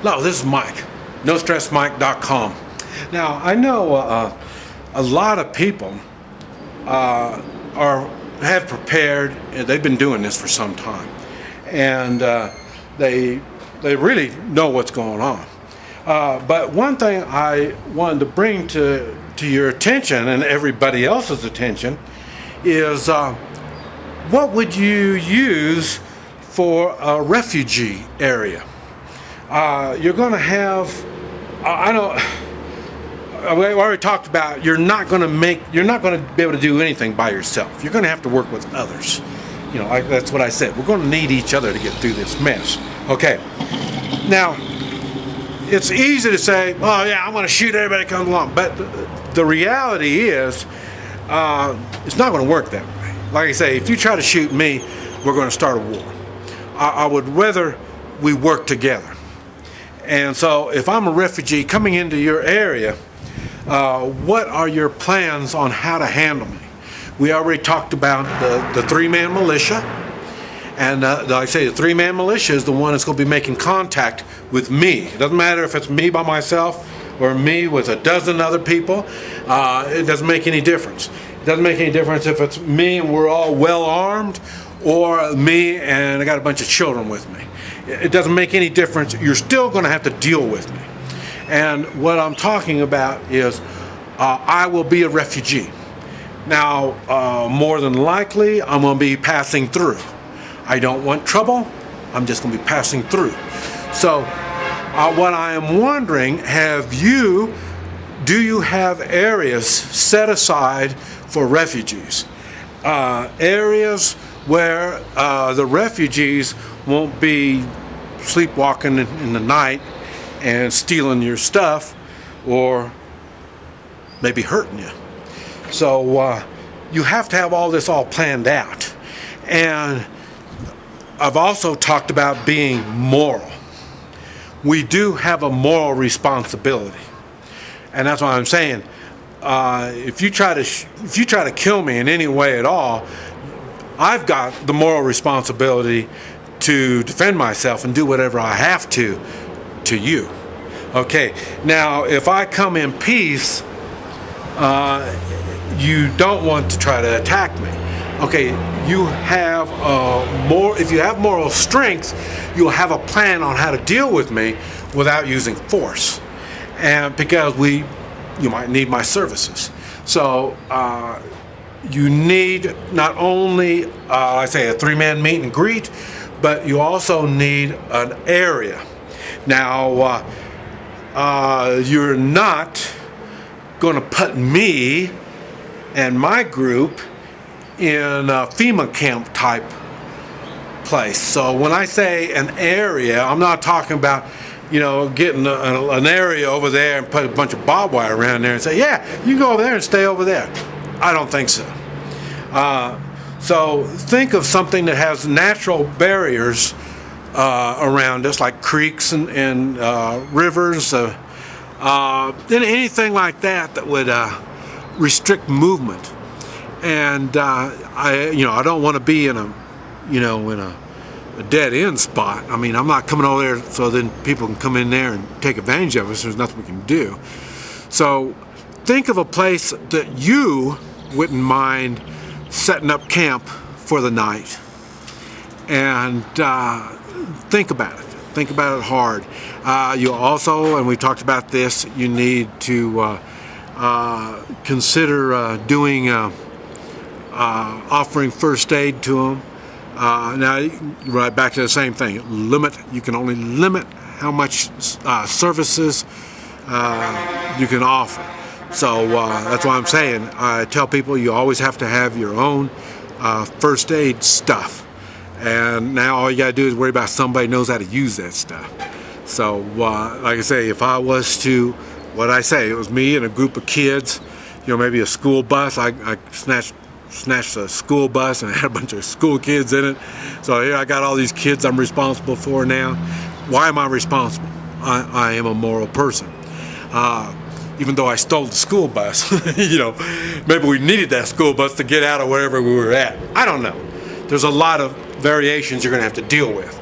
No, this is Mike, NoStressMike.com. Now, I know a lot of people have prepared, and they've been doing this for some time, and they really know what's going on. But one thing I wanted to bring to your attention and everybody else's attention is what would you use for a refugee area? You're going to have, we already talked about, you're not going to be able to do anything by yourself. You're going to have to work with others. You know, that's what I said. We're going to need each other to get through this mess. Okay. Now, it's easy to say, oh yeah, I'm going to shoot everybody that comes along. But the reality is, it's not going to work that way. Like I say, if you try to shoot me, we're going to start a war. I would rather we work together. And so if I'm a refugee coming into your area, what are your plans on how to handle me? We already talked about the three-man militia. And like I say, the three-man militia is the one that's going to be making contact with me. It doesn't matter if it's me by myself or me with a dozen other people. It doesn't make any difference. It doesn't make any difference if it's me and we're all well armed, or me and I got a bunch of children with me. It doesn't make any difference. You're still going to have to deal with me. And what I'm talking about is I will be a refugee. Now, more than likely, I'm going to be passing through. I don't want trouble. I'm just going to be passing through. So what I am wondering, do you have areas set aside for refugees? Areas where the refugees won't be sleepwalking in the night and stealing your stuff or maybe hurting you. So you have to have all this all planned out. And I've also talked about being moral. We do have a moral responsibility. And that's what I'm saying. If you try to kill me in any way at all, I've got the moral responsibility to defend myself and do whatever I have to you. Okay, now if I come in peace, you don't want to try to attack me. Okay, if you have moral strength, you'll have a plan on how to deal with me without using force. And because you might need my services. So you need not only, I say, a three-man meet and greet, but you also need an area. Now, you're not going to put me and my group in a FEMA camp type place. So when I say an area, I'm not talking about, getting an area over there and put a bunch of barbed wire around there and say, yeah, you can go over there and stay over there. I don't think so. So think of something that has natural barriers around us, like creeks and rivers, anything like that would restrict movement. And I don't want to be in a dead end spot. I mean, I'm not coming over there so then people can come in there and take advantage of us. There's nothing we can do. So think of a place that you wouldn't mind setting up camp for the night, and think about it. Think about it hard. You also, and we talked about this, you need to consider doing offering first aid to them. Now, right back to the same thing. You can only limit how much services you can offer. So that's why I'm saying, I tell people you always have to have your own first aid stuff. And now all you got to do is worry about somebody knows how to use that stuff. So like I say, if I was to, it was me and a group of kids, maybe a school bus. I snatched a school bus and had a bunch of school kids in it. So here I got all these kids I'm responsible for now. Why am I responsible? I am a moral person. Even though I stole the school bus, maybe we needed that school bus to get out of wherever we were at. I don't know. There's a lot of variations you're going to have to deal with.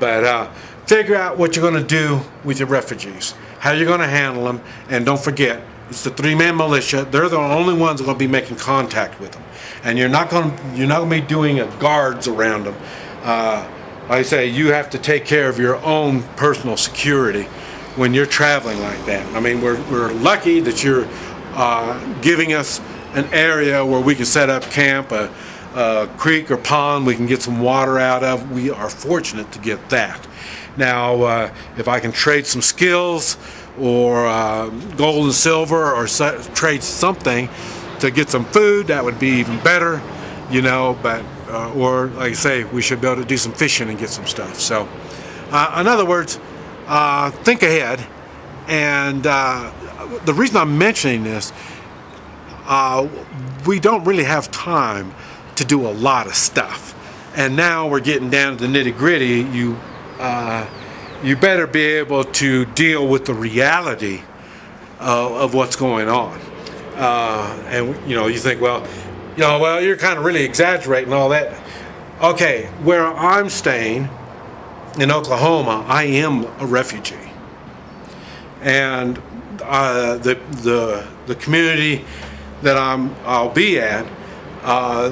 But figure out what you're going to do with your refugees, how you're going to handle them, and don't forget, it's the three-man militia. They're the only ones that are going to be making contact with them, and you're not going to be doing guards around them. Like I say, you have to take care of your own personal security when you're traveling like that. I mean, we're lucky that you're giving us an area where we can set up camp, a creek or pond we can get some water out of. We are fortunate to get that. Now, if I can trade some skills or gold and silver, or trade something to get some food, that would be even better, you know. But or like I say, we should be able to do some fishing and get some stuff. So in other words, think ahead. And the reason I'm mentioning this, we don't really have time to do a lot of stuff, and now we're getting down to the nitty-gritty. You better be able to deal with the reality of what's going on. And you know, you think, well, you're kind of really exaggerating all that. Okay, where I'm staying in Oklahoma, I am a refugee, and the community that I'll be at,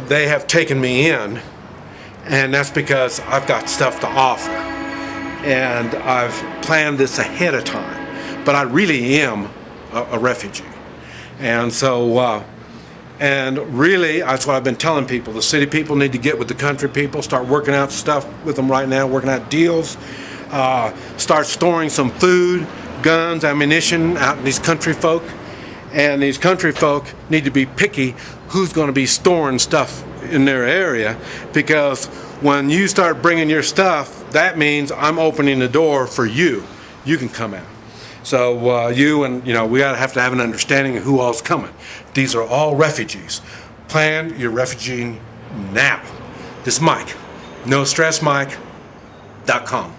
they have taken me in, and that's because I've got stuff to offer, and I've planned this ahead of time. But I really am a refugee, and so and really, that's what I've been telling people. The city people need to get with the country people, start working out stuff with them right now, working out deals, start storing some food, guns, ammunition out in these country folk. And these country folk need to be picky who's going to be storing stuff in their area, because when you start bringing your stuff, that means I'm opening the door for you. You can come out. So we gotta have to have an understanding of who all's coming. These are all refugees. Plan your refugee now. This is Mike, NoStressMike.com.